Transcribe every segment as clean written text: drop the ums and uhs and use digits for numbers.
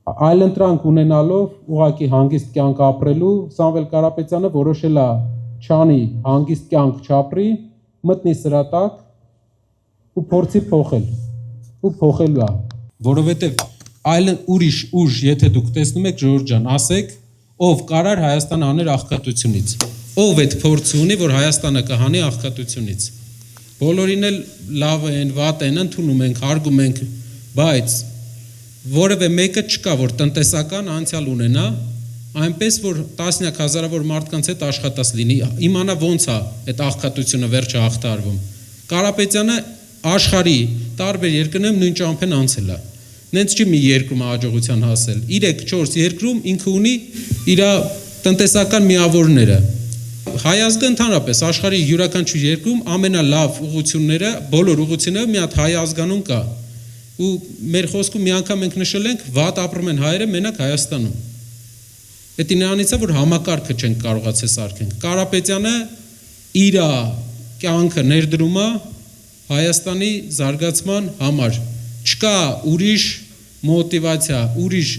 այլընտրանք ունենալով ուղղակի հանգիստ կյանք ապրելու Սամվել Կարապետյանը որոշել է չանի հանգիստ կյանք չապրի, մտնի սրատակ ու փորձի փոխել ու փոխելու է, որովհետև այլ ուրիշ ուժ, եթե դուք տեսնում եք Ժորժ ջան, ասեք, ով կարար Հայաստանը հաներ աղքատությունից, ով այդ փորձը ունի, որ Հայաստանը կհանի աղքատությունից, բոլորին էլ լավ են, վատ են, ընդունում ենք, հարգում ենք, բայց որևէ մեկը չկա, որ տնտեսական անցյալ ունենա, այնպես որ տասնյակ հազարավոր մարդկանց հետ աշխատած լինի, իմանա ոնց է այդ աղքատությունը վերջը հաղթարվում։ Կարապետյանը աշխարհի տարբեր երկրներում նույն ճամփեն անցել է։ Նենց չի մի երկրում հաջողության հասել։ 3-4 երկրում ինքը ունի իր տնտեսական միավորները։ Հայազգը ընդհանրապես աշխարհի յուրաքանչյուր երկրում ամենալավ ուղղությունները, բոլոր ուղղությունները մի հատ հայ ազգանուն կա։ Ու մեր խոսքում մի անգամ մենք նշել ենք, վատ ապրում են հայերը մենակ Հայաստանում։ Դա նրանից է, որ համակարգը չենք կարողացել սարքենք։ Կարապետյանը իր կյանքը ներդրում է Հայաստանի զարգացման համար։ Չկա ուրիշ մոտիվացիա, ուրիշ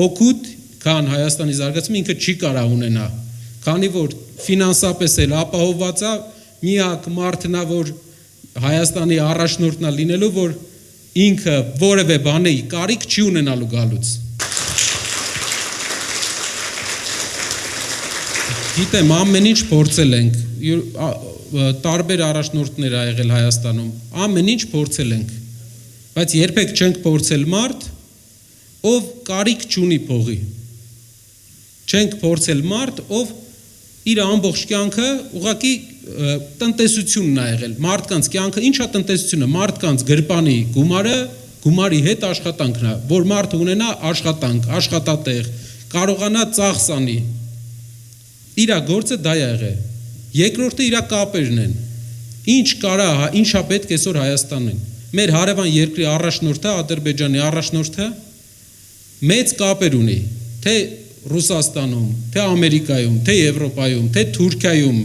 օգուտ, քան Հայաստանի զարգացումը ինքը չի կարող ունենա։ Քանի որ ֆինանսապես էլ ապահովված է, միակ մարդն է, որ Հայաստանի առաջնորդն է լինելու, որ ինքը որևէ բանի կարիք չի ունենալու գալուց։ Գիտեմ, ամեն ինչ փորձել ենք, տարբեր առաջնորդներ ա եղել Հայաստանում, ամեն ինչ փորձել ենք, բայց երբեք չենք փորձել մարդ, ով կարիք չունի փողի։ Չենք փորձել մարդ, ով իր ամբողջ կյանքը ուղղակի տնտեսությունն է եղել, մարդկանց կյանքը, ինչա տնտեսությունը, մարդկանց գրպանի գումարը, գումարի հետ աշխատանքն է, որ մարդը ունենա աշխատանք, աշխատատեղ, կարողանա ծախս անի։ Իր գործը դա է եղել։ Երկրորդը իր կապերն են։ Ինչ կարա, ինչա պետք այսօր Հայաստանին։ Մեր հարևան երկրի առաջնորդը, Ադրբեջանի առաջնորդը մեծ կապեր ունի, թե Ռուսաստանում, թե Ամերիկայում, թե Եվրոպայում, թե Թուրքիայում,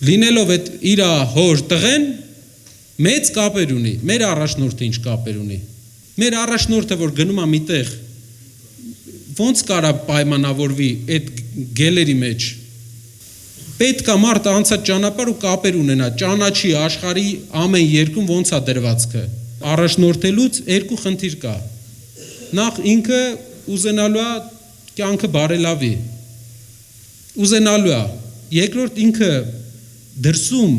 լինելով այդ իր հոր տղեն, մեծ կապեր ունի, մեր առաջնորդը ինչ կապեր ունի, մեր առաջնորդը, որ գնում է միտեղ, ոնց կարա պայմանավորվի այդ գելերի մեջ, պետք է մարդը անցած ճանապարհ ու կապեր ունենա, ճանաչի աշխարհի ամեն երկրում ոնց է դրվածքը, առաջնորդելուց երկու խնդիր կա, նախ ինքը ուզենալու է կյանքը բարելավի, ուզենալու է, երկրորդ ինքը դրսում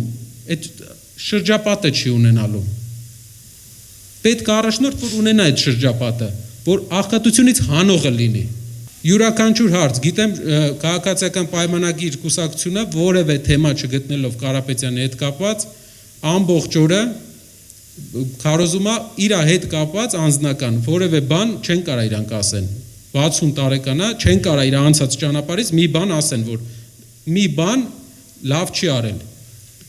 այդ շրջապատը չի ունենալու, պետք է առաջնորդ, որ ունենա այդ շրջապատը, որ աղքատությունից հանողը լինի, յուրաքանչյուր հարց, գիտեմ քաղաքացիական պայմանագիր կուսակցությունը որևէ թեմա չգտնելով Կարապետյանի հետ կապված, ամբողջ օրը քարոզում է իր հետ կապված անձնական, որևէ բան չեն կարա իրանք ասեն, 60 տարեկան է, չեն կարա իր անցած ճանապարհից մի բան ասեն, որ մի բան լավ չի արել։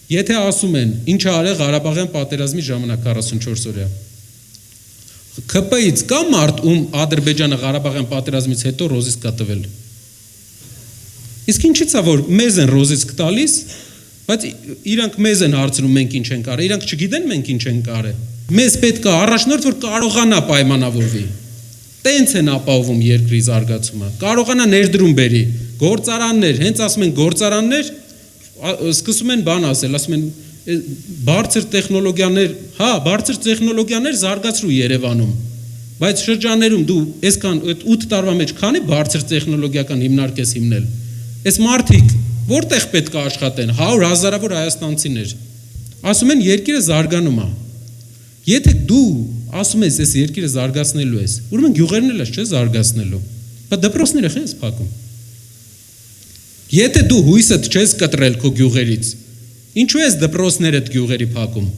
Եթե ասում են, ինչ ա արել Ղարաբաղյան պատերազմի ժամանակ 44 օրյա։ ՔՊ-ից կա մարդ, ում Ադրբեջանը Ղարաբաղյան պատերազմից հետո ռոզիսկ կա տվել։ Իսկ ինչի՞ց է, որ մեզ են ռոզիսկ տալիս, բայց իրանք մեզ են հարցնում մենք ինչ ենք արել, իրանք չգիտեն մենք ինչ ենք արել։ Մեզ պետք է առաջնորդ, որ կարողանա պայմանավորվի։ Տենց են ապահովում երկրի զարգացումը, կարողանա ներդրում բերի, գործարաններ, հենց ասում են գործարաններ, սկսում են բան ասել, ասում են բարձր տեխնոլոգիաներ, հա, բարձր տեխնոլոգիաներ զարգացրու Երևանում, բայց շրջաններում դու այսքան 8 տարվա մեջ քանի բարձր տեխնոլոգիական հիմնարկ ես հիմնել, այս մարդիկ որտեղ պետք է աշխատեն, 100 հազարավոր հայաստանցիներ, ասում են երկիրը զարգանում է, եթե դու ասում ես այս երկիրը զարգացնելու ես, ուրեմն գյուղերն էլ ես չէ զարգացնելու, բայց դպրոցները խես փակում։ Եթե դու հույսդ չես կտրել քո գյուղերից, ինչու ես դպրոցներդ գյուղերի փակում։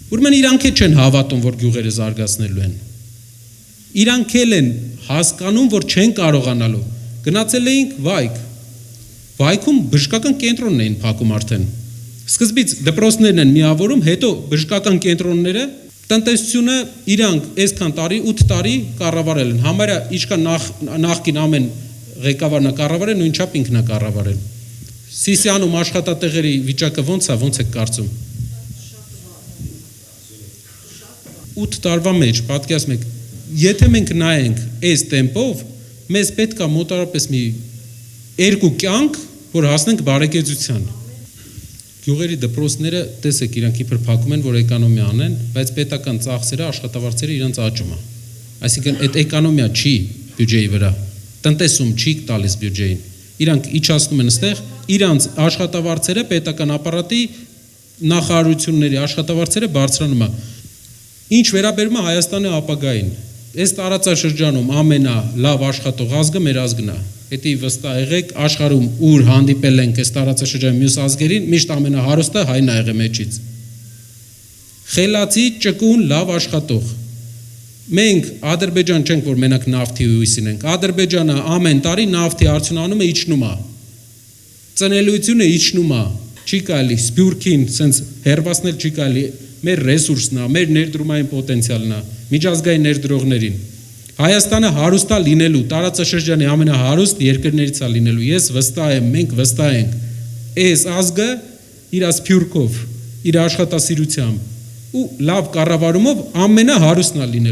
Ուրեմն իրանք չեն հավատում, որ գյուղերը զարգացնելու են։ Իրանք են հասկանում, որ չեն կարողանալու։ Գնացել էինք Վայք։ Վայքում բժշկական կենտրոնն էին փակում արդեն։ Սկզբից դպրոցներն են միավորում, հետո բժշկական կենտրոնները տնտեսությունը իրանք այսքան տարի 8 տարի կառավարել են, համարյա ինչքան նախկին ամեն ղեկավարն է կառավարել, նույնչափ ինքն է կառավարել։ Սիսիանում աշխատատեղերի վիճակը ոնց եք կարծում։ 8 տարվա մեջ, պատկերացնում եք, եթե մենք նայենք այս տեմպով, մեզ պետք է մոտարապես մի 2 կյանք, որ հասնենք բարեկեցության։ Գյուղերի դպրոցները, տեսեք, իրանք իբր փակում են, որ էկոնոմիա անեն, բայց պետական ծախսերը, աշխատավարձերը իրանց աճում է։ Այսինքն այդ էկոնոմիա չի բյուջեի վրա, տնտեսում չի տալիս բյուջեին։ Իրանք իջացնում են այստեղ, իրանց աշխատավարձերը պետական ապարատի նախարարությունների աշխատավարձերը բարձրանում է։ Ինչ վերաբերում է Հայաստանի ապագային, այս տարածաշրջանում ամենալավ աշխատող ազգը մեր ազգն է։ Պետք է վստահ եղեք, աշխարհում ուր հանդիպել ենք այս տարածաշրջանի մյուս ազգերին, միշտ ամենահարուստը հայն ա եղել մեջից։ Խելացի, ճկուն, լավ աշխատող։ Մենք Ադրբեջան չենք, որ մենակ նավթի հույսին ենք։ Ադրբեջանը ամեն տարի նավթի արդյունանումը իջնում է։ Ծնելիությունը իջնում է։ Չի կարելի Սփյուռքին սենց հերվասնել չի կարելի։ Մեր ռեսուրսն է, մեր ներդրումային պոտենցիալն է, միջազգային ներդրողներին։ Հայաստանը հարուստ է լինելու, տարածաշրջանի ամենահարուստ երկրներից է լինելու։ Ես վստահ եմ, մենք վստահ ենք։ Այս ազգը իր սփյուռքով, իր աշխատասիրությամբ ու լավ կառավարումով ամենահարուստն է լինելու։